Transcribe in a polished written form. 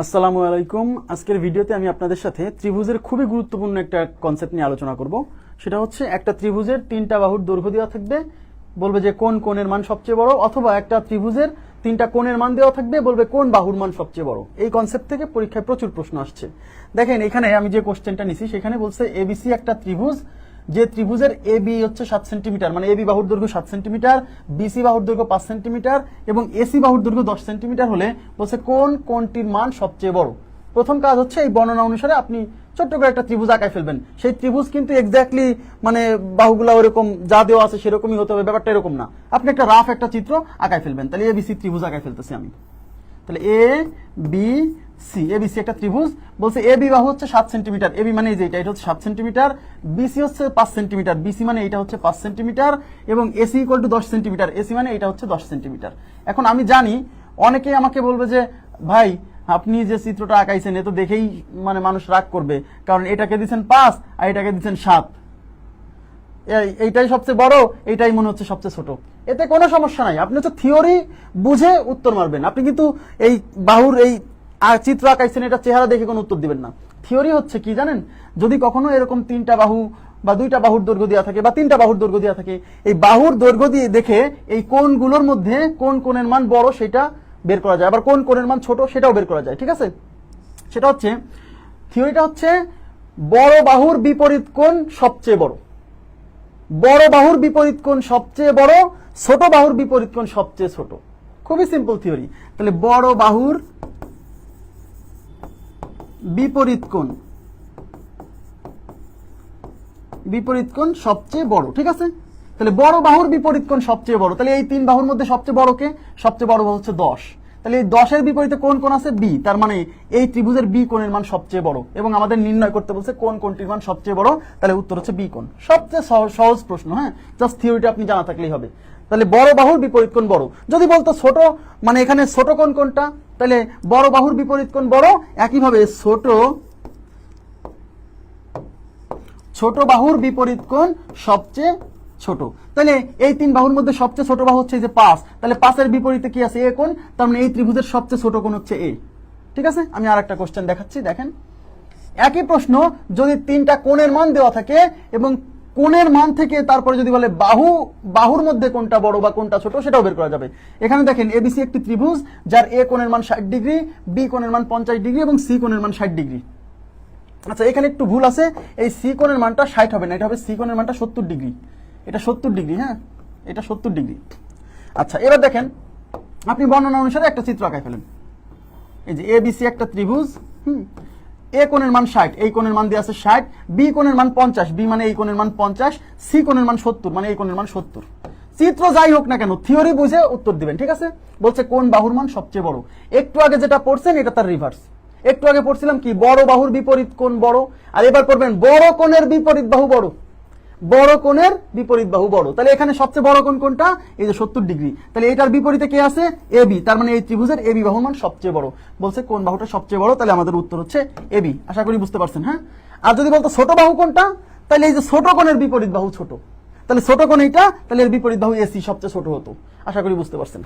আসসালামু আলাইকুম। আজকের ভিডিওতে আমি আপনাদের সাথে ত্রিভুজের খুবই গুরুত্বপূর্ণ একটা কনসেপ্ট নিয়ে আলোচনা করব। সেটা হচ্ছে একটা ত্রিভুজের তিনটা বাহুর দৈর্ঘ্য দেওয়া থাকবে, বলবে যে কোন কোণের মান সবচেয়ে বড়, অথবা একটা ত্রিভুজের তিনটা কোণের মান দেওয়া থাকবে, বলবে কোন বাহুর মান সবচেয়ে বড়। এই কনসেপ্ট থেকে পরীক্ষায় প্রচুর প্রশ্ন আসছে। দেখেন এখানে আমি যে কোশ্চেনটা নিছি সেখানে বলছে এবিসি একটা ত্রিভুজ, যে ত্রিভুজের এবি হচ্ছে 7 সেন্টিমিটার, মানে এবি বাহুর দৈর্ঘ্য 7 সেন্টিমিটার, বিসি বাহুর দৈর্ঘ্য 5 সেন্টিমিটার এবং এসি বাহুর দৈর্ঘ্য 10 সেন্টিমিটার হলে বলছে কোন কোণটির মান সবচেয়ে বড়। প্রথম কাজ হচ্ছে এই বর্ণনা অনুসারে আপনি ছোট্ট করে একটা ত্রিভুজ আঁকায় ফেলবেন। সেই ত্রিভুজ কিন্তু এক্স্যাক্টলি মানে বাহুগুলা ওরকম যা দেওয়া আছে সেরকমই হতে হবে, ব্যাপারটা এরকম না। আপনি একটা রাফ একটা চিত্র আঁকায় ফেলবেন। তাহলে এবিসি ত্রিভুজ আঁকায় ফেলতেছি আমি। তাহলে এ বি সি, এবিসি একটা ত্রিভুজ। বলছে এ বি বাহু হচ্ছে 7 সেন্টিমিটার, এবি মানে এই যে এটা হচ্ছে 7 সেন্টিমিটার, বিসি হচ্ছে 5 সেন্টিমিটার, বিসি মানে এটা হচ্ছে 5 সেন্টিমিটার এবং AC equal to 10 centimetre, AC মানে এটা হচ্ছে 10 সেন্টিমিটার। এখন আমি জানি অনেকেই আমাকে বলবে যে ভাই আপনি যে চিত্রটা আঁকাইছেন এ তো দেখেই মানে মানুষ রাগ করবে, কারণ এটাকে দিচ্ছেন 5 আর এটাকে দিচ্ছেন 7, এইটাই সবচেয়ে বড়, এইটাই মনে হচ্ছে সবচেয়ে ছোট। এতে কোনো সমস্যা নাই, আপনি হচ্ছে থিওরি বুঝে উত্তর মারবেন। আপনি কিন্তু এই বাহুর এই চিত্র আঁকাইছেন এটা চেহারা দেখে কোনো উত্তর দিবেন না। থিওরি হচ্ছে কি জানেন, যদি কখনো এরকম তিনটা বাহু বা দুইটা বাহুর দৈর্ঘ্য দেওয়া থাকে বা তিনটা বাহুর দৈর্ঘ্য দেওয়া থাকে, এই বাহুর দৈর্ঘ্য দিয়ে দেখে এই কোণগুলোর মধ্যে কোন কোণের মান বড় সেটা বের করা যায়, আবার কোন কোণের মান ছোট সেটাও বের করা যায়। ঠিক আছে, সেটা হচ্ছে থিওরিটা হচ্ছে বড় বাহুর বিপরীত কোণ সবচেয়ে বড়, বড় বাহুর বিপরীত কোণ সবচেয়ে বড়, ছোট বাহুর বিপরীত কোণ সবচেয়ে ছোট। খুবই সিম্পল থিওরি। তাহলে বড় বাহুর বিপরীত কোণ, বিপরীত কোণ সবচেয়ে বড়। ঠিক আছে, তাহলে বড় বাহুর বিপরীত কোণ সবচেয়ে বড়, তাহলে এই তিন বাহুর মধ্যে সবচেয়ে বড় কে? সবচেয়ে বড় বাহু হচ্ছে 10। তাহলে এই 10-এর বিপরীতে কোন কোণ আছে? বি, তার মানে এই ত্রিভুজের বি কোণের মান সবচেয়ে বড় এবং আমাদের নির্ণয় করতে বলছে কোন কোণটির মান সবচেয়ে বড়। তাহলে উত্তর হচ্ছে বি কোণ। সবচেয়ে সহজ প্রশ্ন, হ্যাঁ, জাস্ট থিওরিটা আপনি জানা থাকলেই হবে। তাহলে বড় বাহুর বিপরীত কোণ বড়। যদি বলতো ছোট, মানে এখানে ছোট কোণ কোনটা, তাহলে বড় বাহুর বিপরীত কোণ বড়, একইভাবে ছোট বাহুর বিপরীত কোণ সবচেয়ে ছোট। তাহলে এই তিন বাহুর মধ্যে সবচেয়ে ছোট বাহু হচ্ছে যে 5, তাহলে 5-এর বিপরীতে কি আছে? এ কোণ, তার মানে এই ত্রিভুজের সবচেয়ে ছোট কোণ হচ্ছে এ। ঠিক আছে, আমি আর একটা কোশ্চেন দেখাচ্ছি। দেখেন একই প্রশ্ন, যদি তিনটা কোণের মান দেওয়া থাকে এবং কোণের মান থেকে তারপরে যদি বলে বাহুর মধ্যে কোনটা বড় বা কোনটা ছোট সেটাও বের করা যাবে। এখানে দেখেন এবিসি একটি ত্রিভুজ যার এ কোণের মান 60 ডিগ্রি, বি কোণের মান 50 ডিগ্রি এবং সি কোণের মান 60 ডিগ্রি। আচ্ছা, এখানে একটু ভুল আছে, এই সি কোণের মানটা 60 হবে না, এটা হবে সি কোণের মানটা 70 ডিগ্রি। এটা 70 ডিগ্রি, হ্যাঁ, এটা 70 ডিগ্রি। আচ্ছা, এবার দেখেন আপনি বর্ণনা অনুসারে একটা চিত্র আঁকায় ফেলেন। এই যে এবিসি একটা ত্রিভুজ, এ কোণের মান 60, এই কোণের মান দিয়ে আছে 60, বি কোণের মান 50, বি মানে এই কোণের মান 50, সি কোণের মান 70, মানে এই কোণের মান 70। চিত্র যাই হোক না কেন থিওরি বুঝে উত্তর দিবেন। ঠিক আছে, বলছে কোন বাহুর মান সবচেয়ে বড়। একটু আগে যেটা পড়ছেন এটা তার রিভার্স। একটু আগে পড়ছিলাম কি, বড় বাহুর বিপরীত কোণ বড়, আর এবার পড়বেন বড় কোণের বিপরীত বাহু বড়, বড় কোণের বিপরীত বাহু বড়। তাহলে এখানে সবচেয়ে বড় কোণ কোনটা? এই যে 70 ডিগ্রি। তাহলে এটার বিপরীতে কে আছে? এবি, তার মানে এই ত্রিভুজের এবি বাহুর মান সবচেয়ে বড়। বলছে কোন বাহুটা সবচেয়ে বড়, তাহলে আমাদের উত্তর হচ্ছে এবি। আশা করি বুঝতে পারছেন, হ্যাঁ। আর যদি বলতো ছোট বাহু কোনটা, তাহলে এই যে ছোট কোণের বিপরীত বাহু ছোট, তাহলে ছোট কোণ এইটা, তাহলে এর বিপরীত বাহু এসি সবচেয়ে ছোট হতো। আশা করি বুঝতে পারছেন।